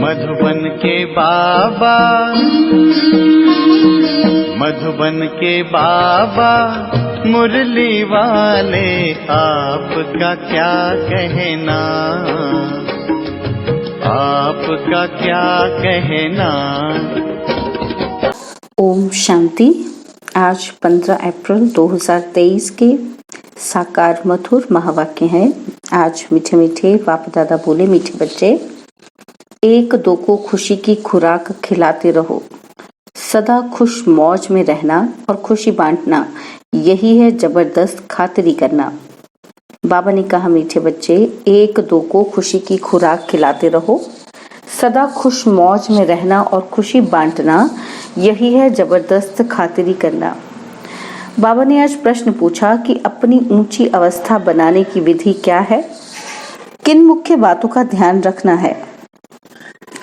मधुबन के बाबा, मधुबन के बाबा मुरली वाले, आपका क्या कहना, आपका क्या कहना। ओम शांति। आज 15 अप्रैल 2023 के साकार मधुर महावाक्य हैं। आज मीठे मीठे बाप दादा बोले, मीठे बच्चे, एक दो को खुशी की खुराक खिलाते रहो, सदा खुश मौज में रहना और खुशी बांटना, यही है जबरदस्त खातिरी करना। बाबा ने कहा, मीठे बच्चे, एक दो को खुशी की खुराक खिलाते रहो, सदा खुश मौज में रहना और खुशी बांटना, यही है जबरदस्त खातिरी करना। बाबा ने आज प्रश्न पूछा कि अपनी ऊंची अवस्था बनाने की विधि क्या है, किन मुख्य बातों का ध्यान रखना है।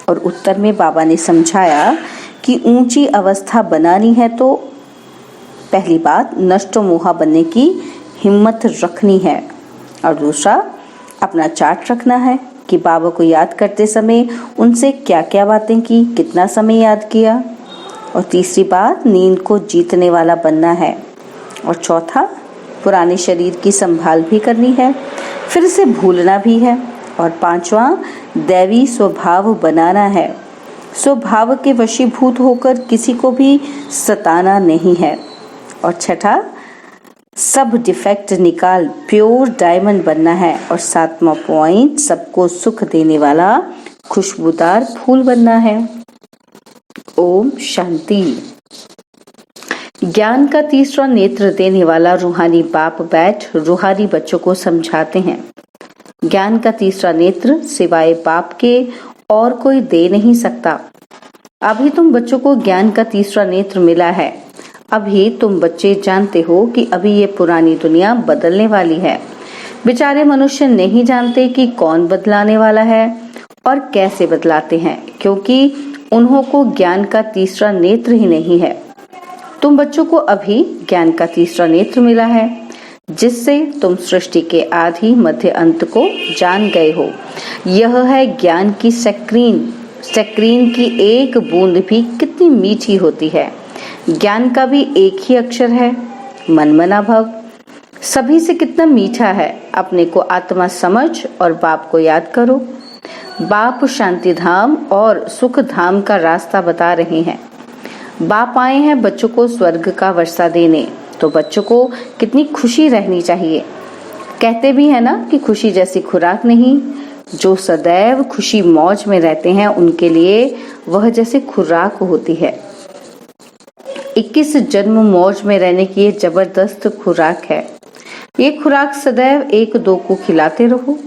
और उत्तर में बाबा ने समझाया कि ऊंची अवस्था बनानी है तो पहली बात नष्ट मोहा बनने की हिम्मत रखनी है, और दूसरा अपना चार्ट रखना है कि बाबा को याद करते समय उनसे क्या क्या बातें की, कितना समय याद किया। और तीसरी बात नींद को जीतने वाला बनना है। और चौथा पुराने शरीर की संभाल भी करनी है, फिर से भूलना भी है। और पांचवा दैवी स्वभाव बनाना है, स्वभाव के वशीभूत होकर किसी को भी सताना नहीं है। और छठा सब डिफेक्ट निकाल प्योर डायमंड बनना है। और सातवां पॉइंट सबको सुख देने वाला खुशबूदार फूल बनना है। ओम शांति। ज्ञान का तीसरा नेत्र देने वाला रूहानी बाप बैठ रूहानी बच्चों को समझाते हैं। ज्ञान का तीसरा नेत्र सिवाय बाप के और कोई दे नहीं सकता। अभी तुम बच्चों को ज्ञान का तीसरा नेत्र मिला है। अभी तुम बच्चे जानते हो कि अभी ये पुरानी दुनिया बदलने वाली है। बेचारे मनुष्य नहीं जानते कि कौन बदलाने वाला है और कैसे बदलाते हैं, क्योंकि उन्हों को ज्ञान का तीसरा नेत्र ही नहीं है। तुम बच्चों को अभी ज्ञान का तीसरा नेत्र मिला है, जिससे तुम सृष्टि के आदि मध्य अंत को जान गए हो। यह है ज्ञान की स्क्रीन। स्क्रीन की एक बूंद भी कितनी मीठी होती है। ज्ञान का भी एक ही अक्षर है, मनमना भव। सभी से कितना मीठा है। अपने को आत्मा समझ और बाप को याद करो। बाप शांति धाम और सुख धाम का रास्ता बता रहे हैं। बाप आए हैं बच्चों को स्वर्ग का वर्षा देने, तो बच्चों को कितनी खुशी रहनी चाहिए। कहते भी है ना कि खुशी जैसी खुराक नहीं। जो सदैव खुशी मौज में रहते हैं उनके लिए वह जैसे खुराक होती है। 21 जन्म मौज में रहने की ये जबरदस्त खुराक है। ये खुराक सदैव एक दो को खिलाते रहो।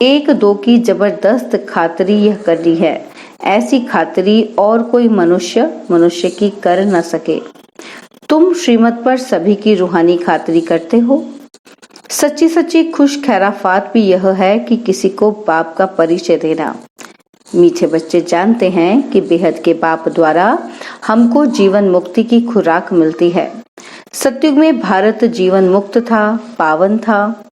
एक दो की जबरदस्त खातिरी यह करनी है। ऐसी खातिरी और कोई मनुष्य की कर न सके। तुम श्रीमत पर सभी की रूहानी खातिरी करते हो। सच्ची सच्ची खुश खैराफात भी यह है कि किसी को बाप का परिचय देना। मीठे बच्चे जानते हैं कि बेहद के बाप द्वारा हमको जीवन मुक्ति की खुराक मिलती है। सतयुग में भारत जीवन मुक्त था, पावन था।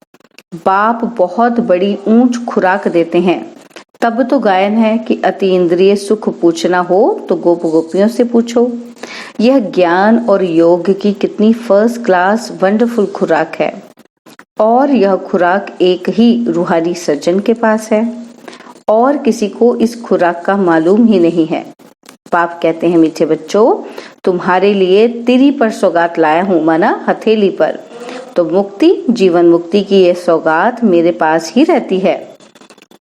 बाप बहुत बड़ी ऊंच खुराक देते हैं। तब तो गायन है कि अति इंद्रिय सुख पूछना हो तो गोप गोपियों से पूछो। यह ज्ञान और योग की कितनी फर्स्ट क्लास वंडरफुल खुराक है। और यह खुराक एक ही रूहानी सज्जन के पास है और किसी को इस खुराक का मालूम ही नहीं है। बाप कहते हैं, मीठे बच्चों, तुम्हारे लिए तिरी पर सौगात लाया हूं, माना हथेली पर। तो मुक्ति, जीवन मुक्ति की यह सौगात मेरे पास ही रहती है।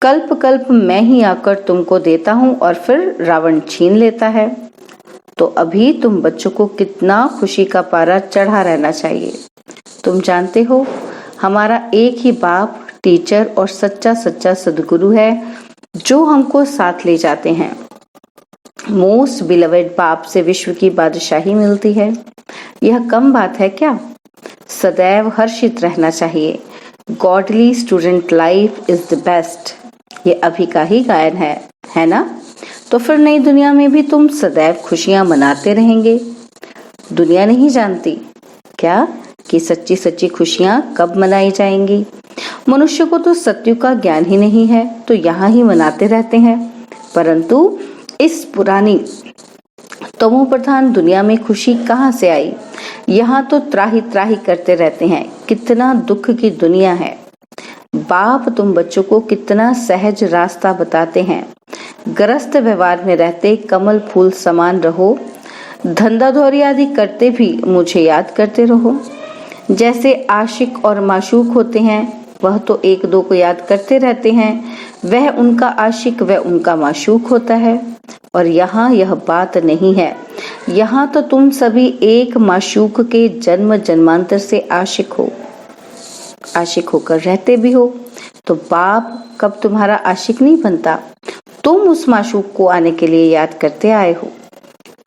कल्प कल्प मैं ही आकर तुमको देता हूं और फिर रावण छीन लेता है। तो अभी तुम बच्चों को कितना खुशी का पारा चढ़ा रहना चाहिए। तुम जानते हो, हमारा एक ही बाप टीचर और सच्चा सच्चा सदगुरु है जो हमको साथ ले जाते हैं। मोस्ट बिलवेड बाप से विश्व की बादशाही मिलती है। यह कम बात है क्या? सदैव हर्षित रहना चाहिए। Godly student life is the best. ये अभी का ही गायन है ना? तो फिर नई दुनिया में भी तुम सदैव खुशियां मनाते रहेंगे। दुनिया नहीं जानती क्या कि सच्ची सच्ची खुशियां कब मनाई जाएंगी। मनुष्य को तो सत्युग का ज्ञान ही नहीं है, तो यहाँ ही मनाते रहते हैं। परंतु इस पुरानी तमो प्रधान दुनिया में खुशी कहाँ से आई? यहाँ तो त्राही त्राही करते रहते हैं। कितना दुख की दुनिया है। बाप तुम बच्चों को कितना सहज रास्ता बताते हैं। ग्रस्त व्यवहार में रहते कमल फूल समान रहो। धंधा धौरी आदि करते भी मुझे याद करते रहो। जैसे आशिक और माशूक होते हैं, वह तो एक दो को याद करते रहते हैं। वह उनका आशिक, वह उनका माशूक होता है। और यहाँ यह बात नहीं है। यहाँ तो तुम सभी एक माशूक के जन्म जन्मांतर से आशिक हो, आशिक होकर रहते भी हो। तो बाप कब तुम्हारा आशिक नहीं बनता? तुम उस माशूक को आने के लिए याद करते आए हो।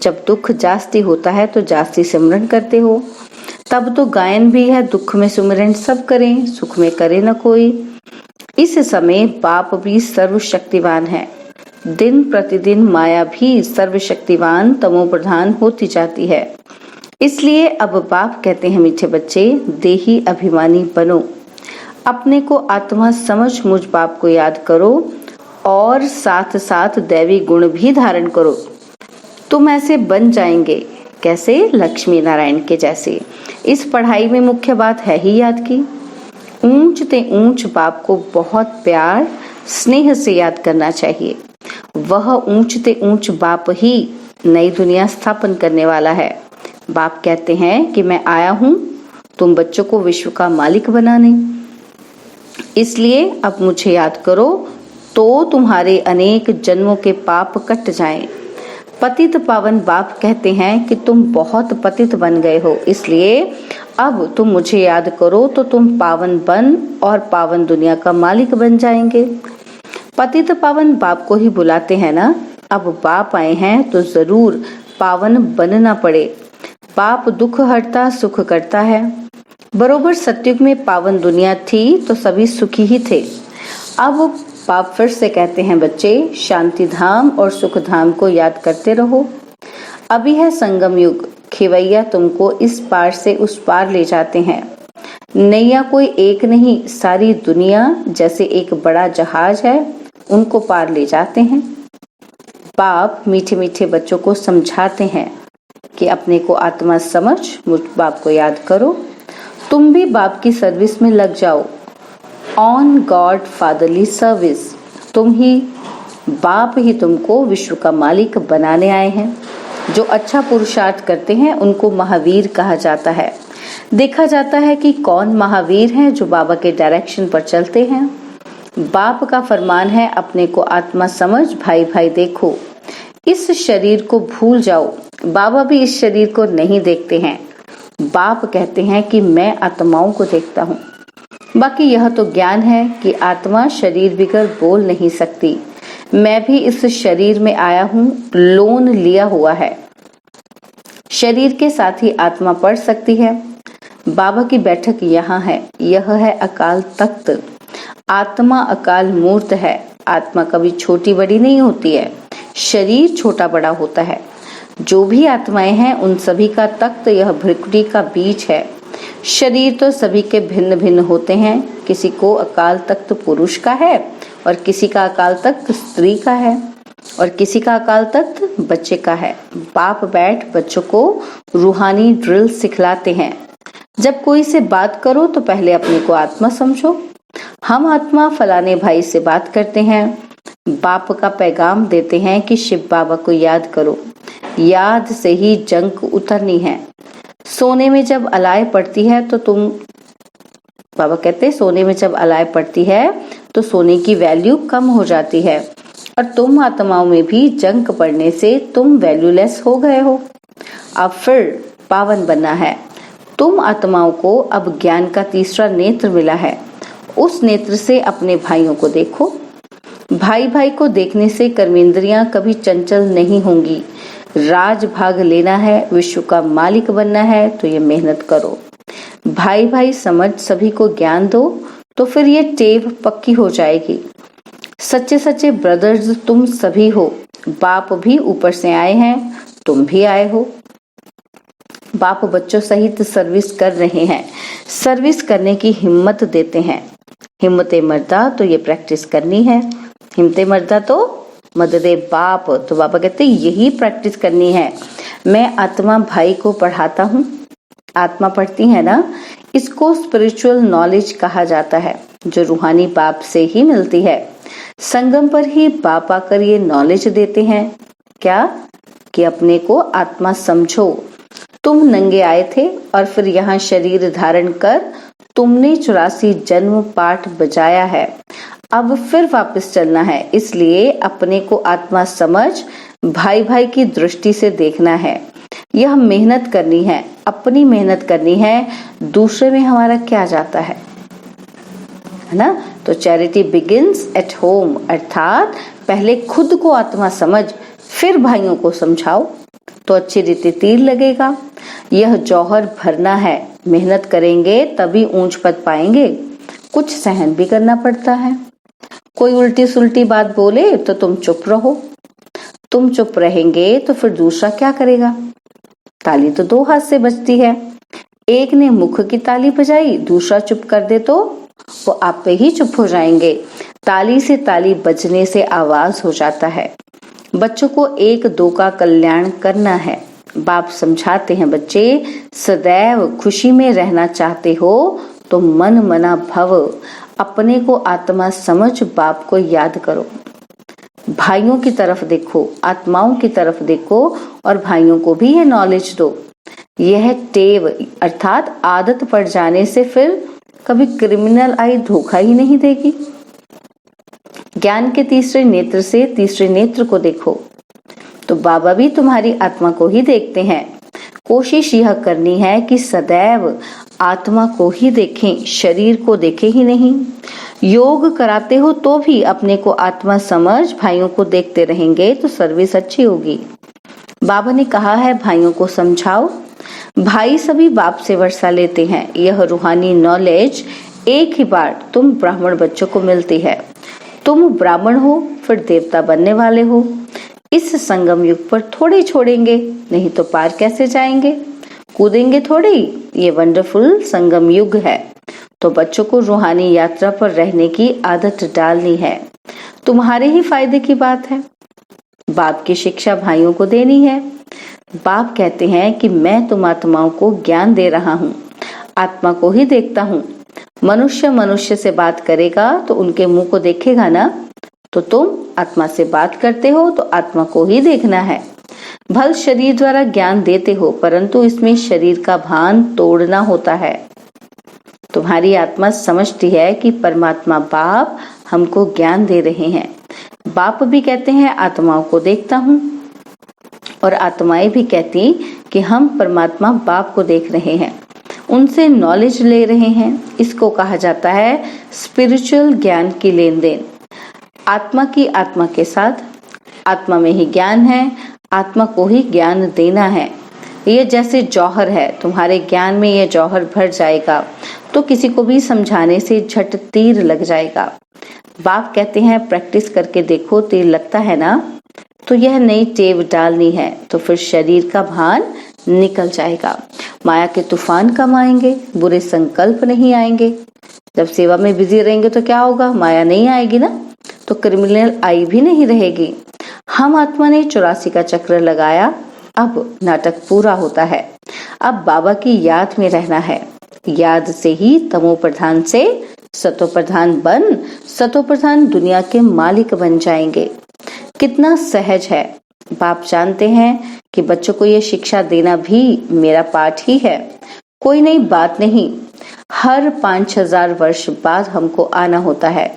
जब दुख जास्ती होता है तो जास्ती सिमरन करते हो। तब तो गायन भी है, दुख में सिमरन सब करें, सुख में करे न कोई। इस समय बाप भी सर्वशक्तिवान है। दिन प्रतिदिन माया भी सर्वशक्तिवान तमो प्रधान होती जाती है। इसलिए अब बाप कहते हैं, मीठे बच्चे, देही अभिमानी बनो। अपने को आत्मा समझ मुझ बाप को याद करो और साथ साथ दैवी गुण भी धारण करो। तुम ऐसे बन जाएंगे। कैसे? लक्ष्मी नारायण के जैसे। इस पढ़ाई में मुख्य बात है ही याद की। ऊंच ते ऊंच बाप को बहुत प्यार स्नेह से याद करना चाहिए। वह ऊंच ते ऊंच बाप ही नई दुनिया स्थापन करने वाला है। बाप कहते हैं कि मैं आया हूं तुम बच्चों को विश्व का मालिक बनाने। इसलिए अब मुझे याद करो तो तुम्हारे अनेक जन्मों के पाप कट जाएं। पतित पावन बाप कहते हैं कि तुम बहुत पतित बन गए हो, इसलिए अब तुम मुझे याद करो तो तुम पावन बन और पावन दुनिया का मालिक बन जाएंगे। पतित पावन बाप को ही बुलाते हैं ना। अब बाप आए हैं तो जरूर पावन बनना पड़े। बाप दुख हरता सुख करता है। बरोबर सतयुग में पावन दुनिया थी तो सभी सुखी ही थे। अब बाप फिर से कहते हैं, बच्चे, शांति धाम और सुख धाम को याद करते रहो। अभी है संगम युग। खेवैया तुमको इस पार से उस पार ले जाते हैं। नैया कोई एक नहीं, सारी दुनिया जैसे एक बड़ा जहाज है, उनको पार ले जाते हैं। बाप मीठे मीठे बच्चों को समझाते हैं कि अपने को आत्मा समझ मुझ बाप को याद करो। तुम भी बाप की सर्विस में लग जाओ। On God fatherly service. बाप ही तुमको विश्व का मालिक बनाने आए हैं। जो अच्छा पुरुषार्थ करते हैं उनको महावीर कहा जाता है। देखा जाता है कि कौन महावीर हैं जो बाबा के डायरेक्शन पर चलते हैं। बाप का फरमान है, अपने को आत्मा समझ भाई भाई देखो। इस शरीर को भूल जाओ। बाबा भी इस शरीर को नहीं देखते हैं। बाप कहते हैं कि मैं आत्माओं को देखता हूँ। बाकी यह तो ज्ञान है कि आत्मा शरीर बिगर बोल नहीं सकती। मैं भी इस शरीर में आया हूँ, लोन लिया हुआ है। शरीर के साथ ही आत्मा पढ़ सकती है। बाबा की बैठक यहाँ है। यह है अकाल तख्त। आत्मा अकाल मूर्त है। आत्मा कभी छोटी बड़ी नहीं होती है, शरीर छोटा बड़ा होता है। जो भी आत्माएं हैं उन सभी का तख्त यह भ्रिकुटी का बीज है। शरीर तो सभी के भिन्न भिन्न होते हैं। किसी को अकाल तख्त पुरुष का है और किसी का अकाल तख्त स्त्री का है और किसी का अकाल तख्त बच्चे का है। बाप बैठ बच्चों को रूहानी ड्रिल सिखलाते हैं। जब कोई से बात करो तो पहले अपने को आत्मा समझो। हम आत्मा फलाने भाई से बात करते हैं। बाप का पैगाम देते हैं कि शिव बाबा को याद करो। याद से ही जंग उतरनी है। सोने में जब अलाय पड़ती है तो बाबा कहते हैं, सोने में जब अलाय पड़ती है तो सोने की वैल्यू कम हो जाती है। और तुम आत्माओं में भी जंग पड़ने से तुम वैल्यूलेस हो गए हो। अब फिर पावन बनना है। तुम आत्माओं को अब ज्ञान का तीसरा नेत्र मिला है। उस नेत्र से अपने भाइयों को देखो। भाई भाई को देखने से कर्मेंद्रियां कभी चंचल नहीं होंगी। राज भाग लेना है, विश्व का मालिक बनना है तो ये मेहनत करो। भाई भाई समझ सभी को ज्ञान दो तो फिर ये टेव पक्की हो जाएगी। सच्चे सच्चे ब्रदर्स तुम सभी हो। बाप भी ऊपर से आए हैं, तुम भी आए हो। बाप बच्चों सहित सर्विस कर रहे हैं। सर्विस करने की हिम्मत देते हैं। हिम्मते मर्दा तो ये प्रैक्टिस करनी है। हिम्मते मर्दा तो मददे बाप। तो बाबा कहते यही प्रैक्टिस करनी है। मैं आत्मा भाई को पढ़ाता हूँ, आत्मा पढ़ती है ना, इसको स्पिरिचुअल नॉलेज कहा जाता है, जो रूहानी बाप से ही मिलती है। संगम पर ही बाप आकर ये नॉलेज देते हैं, क्या कि अपने को आत्मा समझो। तुम नंगे आए थे और फिर यहाँ शरीर धारण कर तुमने 84 जन्म पाठ बजाया है, अब फिर वापस चलना है। इसलिए अपने को आत्मा समझ भाई भाई की दृष्टि से देखना है। यह मेहनत करनी है, अपनी मेहनत करनी है, दूसरे में हमारा क्या जाता है ना। तो चैरिटी बिगिंस एट होम, अर्थात पहले खुद को आत्मा समझ फिर भाइयों को समझाओ तो अच्छी रीति तीर लगेगा। यह जौहर भरना है, मेहनत करेंगे तभी ऊंच पद पाएंगे। कुछ सहन भी करना पड़ता है। कोई उल्टी सुल्टी बात बोले तो तुम चुप रहो। तुम चुप रहेंगे तो फिर दूसरा क्या करेगा। ताली तो 2 हाथ से बजती है, एक ने मुख की ताली बजाई, दूसरा चुप कर दे तो वो आप पे ही चुप हो जाएंगे। ताली से ताली बजने से आवाज हो जाता है। बच्चों को 1-2 का कल्याण करना है। बाप समझाते हैं, बच्चे सदैव खुशी में रहना चाहते हो तो मन मना भव, अपने को आत्मा समझ बाप को याद करो। भाइयों की तरफ देखो, आत्माओं की तरफ देखो और भाइयों को भी ये नॉलेज दो। यह टेव अर्थात आदत पड़ जाने से फिर कभी क्रिमिनल आई धोखा ही नहीं देगी। ज्ञान के तीसरे नेत्र से तीसरे नेत्र को देखो तो बाबा भी तुम्हारी आत्मा को ही देखते हैं। कोशिश यह करनी है कि सदैव आत्मा को ही देखें, शरीर को देखें ही नहीं। योग कराते हो तो भी अपने को आत्मा समझ भाइयों को देखते रहेंगे तो सर्विस अच्छी होगी। बाबा ने कहा है भाइयों को समझाओ। भाई सभी बाप से वर्षा लेते हैं। यह रूहानी नॉलेज एक ही बार तुम ब्राह्मण बच्चों को मिलती है। तुम ब्राह्मण हो फिर देवता बनने वाले हो। इस संगम युग पर थोड़े छोड़ेंगे, नहीं तो पार कैसे जाएंगे, कूदेंगे थोड़ी। ये वंडरफुल संगम युग है, तो बच्चों को रूहानी यात्रा पर रहने की आदत डालनी है। तुम्हारे ही फायदे की बात है। बाप की शिक्षा भाइयों को देनी है। बाप कहते हैं कि मैं तुम आत्माओं को ज्ञान दे रहा हूँ, आत्मा को ही देखता हूँ। मनुष्य मनुष्य से बात करेगा तो उनके मुंह को देखेगा ना, तो तुम आत्मा से बात करते हो तो आत्मा को ही देखना है। भल शरीर द्वारा ज्ञान देते हो, परंतु इसमें शरीर का भान तोड़ना होता है। तुम्हारी आत्मा समझती है कि परमात्मा बाप हमको ज्ञान दे रहे हैं। बाप भी कहते हैं आत्माओं को देखता हूँ, और आत्माएं भी कहती कि हम परमात्मा बाप को देख रहे हैं, उनसे नॉलेज ले रहे हैं। इसको कहा जाता है स्पिरिचुअल ज्ञान की लेन देन। आत्मा की आत्मा के साथ, आत्मा में ही ज्ञान है, आत्मा को ही ज्ञान देना है। ये जैसे जौहर है, तुम्हारे ज्ञान में ये जौहर भर जाएगा तो किसी को भी समझाने से झट तीर लग जाएगा। बाप कहते हैं प्रैक्टिस करके देखो, तीर लगता है ना, तो यह नई टेव डालनी है, तो फिर शरीर का भान निकल जाएगा। माया के तूफान कम आएंगे, बुरे संकल्प नहीं आएंगे। जब सेवा में बिजी रहेंगे तो क्या होगा, माया नहीं आएगी ना, तो क्रिमिनल आई भी नहीं रहेगी। हम आत्मा ने 84 का चक्र लगाया, अब नाटक पूरा होता है। अब बाबा की याद में रहना है। याद से ही तमो प्रधान से सतो प्रधान बन, सतो प्रधान दुनिया के मालिक बन जाएंगे। कितना सहज है। बाप जानते हैं कि बच्चों को ये शिक्षा देना भी मेरा पाठ ही है। कोई नई बात नहीं, हर 5000 वर्ष बाद हमको आना होता है।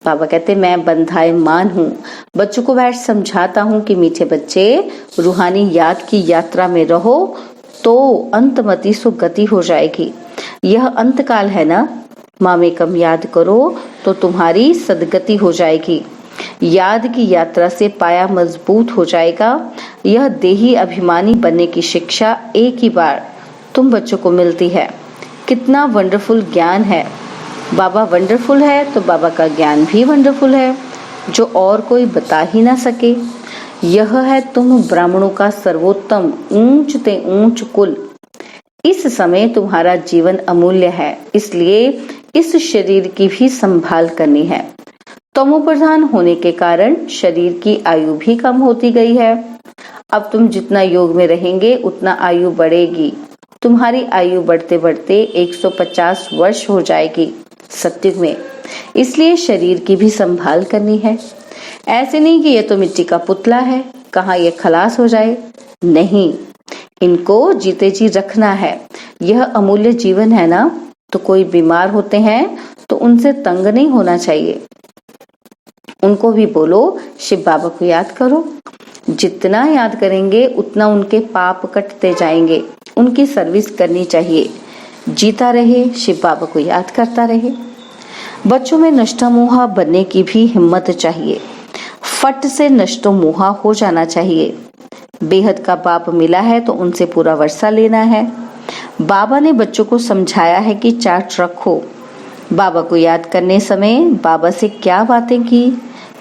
बाबा कहते मैं बंधायमान हूँ, बच्चों को बैठ समझाता हूँ कि मीठे बच्चे रूहानी याद की यात्रा में रहो तो अंतमति सुगति हो जाएगी। यह अंतकाल है ना, मामेकम याद करो तो तुम्हारी सदगति हो जाएगी। याद की यात्रा से पाया मजबूत हो जाएगा। यह देही अभिमानी बनने की शिक्षा एक ही बार तुम बच्चों को मिलती है। कितना वंडरफुल ज्ञान है। बाबा वंडरफुल है तो बाबा का ज्ञान भी वंडरफुल है, जो और कोई बता ही ना सके। यह है तुम ब्राह्मणों का सर्वोत्तम ऊंच ते ऊंच कुल। इस समय तुम्हारा जीवन अमूल्य है, इसलिए इस शरीर की भी संभाल करनी है। तमोप्रधान होने के कारण शरीर की आयु भी कम होती गई है। अब तुम जितना योग में रहेंगे उतना आयु बढ़ेगी। तुम्हारी आयु बढ़ते बढ़ते 150 वर्ष हो जाएगी सत्युग में। इसलिए शरीर की भी संभाल करनी है। ऐसे नहीं कि ये तो मिट्टी का पुतला है, कहाँ ये खलास हो जाए। नहीं, इनको जीते जी रखना है। यह अमूल्य जीवन है ना, तो कोई बीमार होते हैं तो उनसे तंग नहीं होना चाहिए। उनको भी बोलो शिव बाबा को याद करो। जितना याद करेंगे उतना उनके पाप कटते जाएंगे। उनकी सर्विस करनी चाहिए। जीता रहे, शिव बाबा को याद करता रहे। बच्चों में नष्टा मोहा बनने की भी हिम्मत चाहिए। फट से नष्टो मोहा हो जाना चाहिए। बेहद का बाप मिला है तो उनसे पूरा वर्षा लेना है। बाबा ने बच्चों को समझाया है कि चार्ट रखो। बाबा को याद करने समय बाबा से क्या बातें की,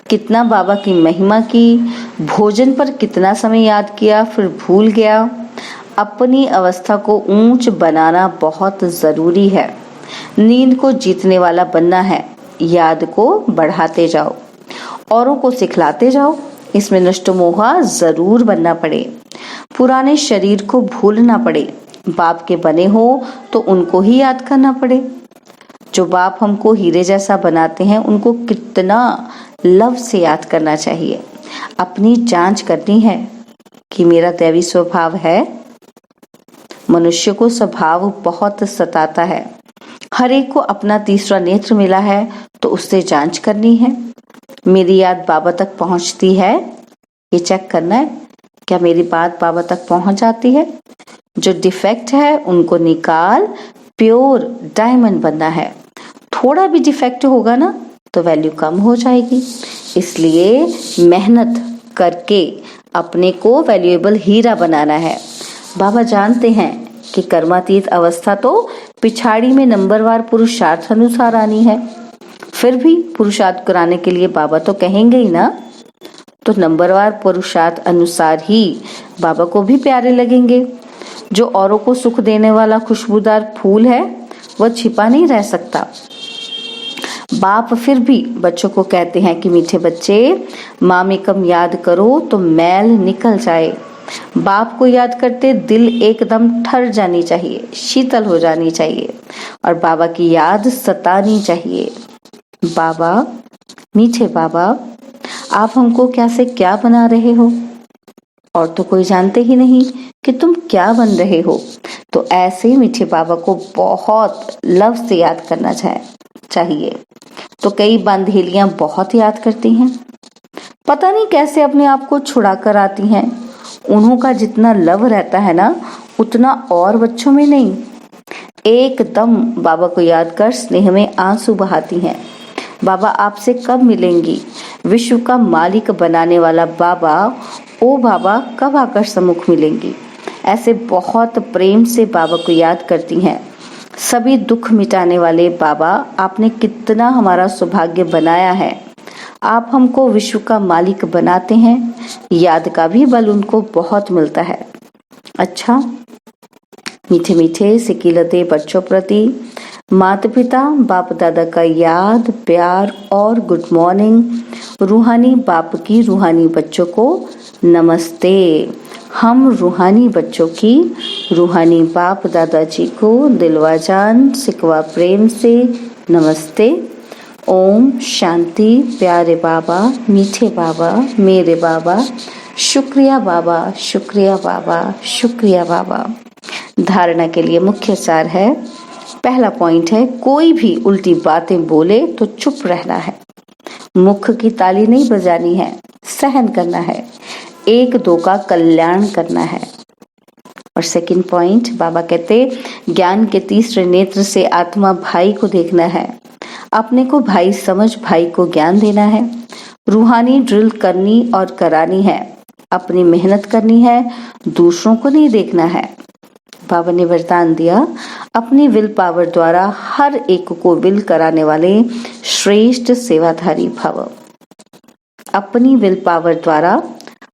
कितना बाबा की महिमा की, भोजन पर कितना समय याद किया फिर भूल गया। अपनी अवस्था को ऊंच बनाना बहुत जरूरी है। नींद को जीतने वाला बनना है। याद को बढ़ाते जाओ, औरों को सिखलाते जाओ। इसमें नष्ट मोहा जरूर बनना पड़े। पुराने शरीर को भूलना पड़े। बाप के बने हो तो उनको ही याद करना पड़े। जो बाप हमको हीरे जैसा बनाते हैं उनको कितना लव से याद करना चाहिए। अपनी जांच करनी है कि मेरा दैवी स्वभाव है। मनुष्य को स्वभाव बहुत सताता है। हर एक को अपना तीसरा नेत्र मिला है तो उससे जांच करनी है। मेरी याद बाबा तक पहुंचती है, ये चेक करना है। क्या मेरी बात बाबा तक पहुंच जाती है? जो डिफेक्ट है उनको निकाल प्योर डायमंड बनना है। थोड़ा भी डिफेक्ट होगा ना तो वैल्यू कम हो जाएगी। इसलिए मेहनत करके अपने को वैल्यूएबल हीरा बनाना है। बाबा जानते हैं कि कर्मातीत अवस्था तो पिछाड़ी में नंबरवार पुरुषार्थ अनुसार आनी है। फिर भी पुरुषार्थ कराने के लिए बाबा तो कहेंगे ही ना, तो नंबरवार पुरुषार्थ अनुसार ही बाबा को भी प्यारे लगेंगे। जो औरों को सुख देने वाला खुशबूदार फूल है वह छिपा नहीं रह सकता। बाप फिर भी बच्चों को कहते हैं कि मीठे बच्चे, मामेकम याद करो तो मैल निकल जाए। बाप को याद करते दिल एकदम ठर जानी चाहिए, शीतल हो जानी चाहिए और बाबा की याद सतानी चाहिए। बाबा, मीठे बाबा, आप हमको क्या से क्या बना रहे हो और तो कोई जानते ही नहीं कि तुम क्या बन रहे हो। तो ऐसे मीठे बाबा को बहुत लव से याद करना चाहिए। तो कई बंधेलियां बहुत याद करती हैं, पता नहीं कैसे अपने आप को छुड़ा कर आती हैं। उन्हों का जितना लव रहता है ना उतना और बच्चों में नहीं। एकदम बाबा को याद कर स्नेह में आंसू बहाती हैं। बाबा आपसे कब मिलेंगी? विश्व का मालिक बनाने वाला बाबा, ओ बाबा कब आकर सम्मुख मिलेंगी? ऐसे बहुत प्रेम से बाबा को याद करती हैं। सभी दुख मिटाने वाले बाबा, आपने कितना हमारा सौभाग्य बनाया है। आप हमको विश्व का मालिक बनाते हैं। याद का भी बल उनको बहुत मिलता है। अच्छा, मीठे मीठे सिकिलते बच्चों प्रति माता पिता बाप दादा का याद, प्यार और गुड मॉर्निंग। रूहानी बाप की रूहानी बच्चों को नमस्ते। हम रूहानी बच्चों की रूहानी बाप दादाजी को दिलवा जान सिकवा प्रेम से नमस्ते। ओम शांति। प्यारे बाबा, मीठे बाबा, मेरे बाबा, शुक्रिया बाबा, शुक्रिया बाबा, शुक्रिया बाबा। धारणा के लिए मुख्य सार है। पहला पॉइंट है, कोई भी उल्टी बातें बोले तो चुप रहना है। मुख की ताली नहीं बजानी है, सहन करना है। एक दो का कल्याण करना है। और सेकंड पॉइंट, बाबा कहते ज्ञान के तीसरे नेत्र से आत्मा भाई को देखना है। अपने को भाई समझ भाई को ज्ञान देना है। रूहानी ड्रिल करनी और करानी है। अपनी मेहनत करनी है, दूसरों को नहीं देखना है। बाबा ने वरदान दिया, अपनी विल पावर द्वारा हर एक को विल कराने वाले श्रेष्ठ सेवाधारी भव। अपनी विल पावर द्वारा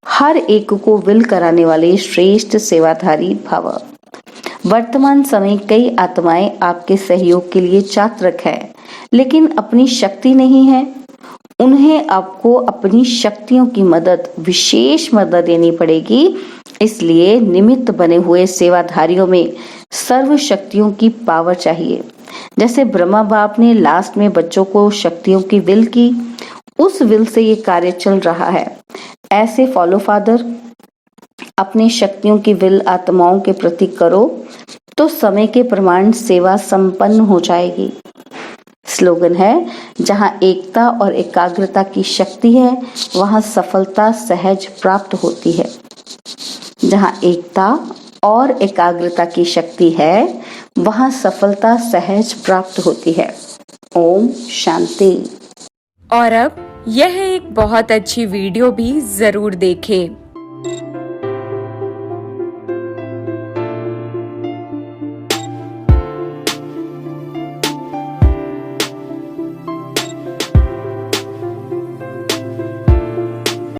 हर एक को विल कराने वाले श्रेष्ठ सेवाधारी भव। वर्तमान समय कई आत्माएं आपके सहयोग के लिए चातक है, लेकिन अपनी शक्ति नहीं है। उन्हें आपको अपनी शक्तियों की मदद, विशेष मदद देनी पड़ेगी। इसलिए निमित्त बने हुए सेवाधारियों में सर्व शक्तियों की पावर चाहिए। जैसे ब्रह्मा बाप ने लास्ट में बच्चों को शक्तियों की विल की, उस विल से ये कार्य चल रहा है। ऐसे फॉलो फादर अपनी शक्तियों की विल आत्माओं के प्रति करो तो समय के प्रमाण सेवा संपन्न हो जाएगी। स्लोगन है, जहां एकता और एकाग्रता की शक्ति है वहां सफलता सहज प्राप्त होती है। जहां एकता और एकाग्रता की शक्ति है वहां सफलता सहज प्राप्त होती है। ओम शांति। और अब यह एक बहुत अच्छी वीडियो भी जरूर देखें।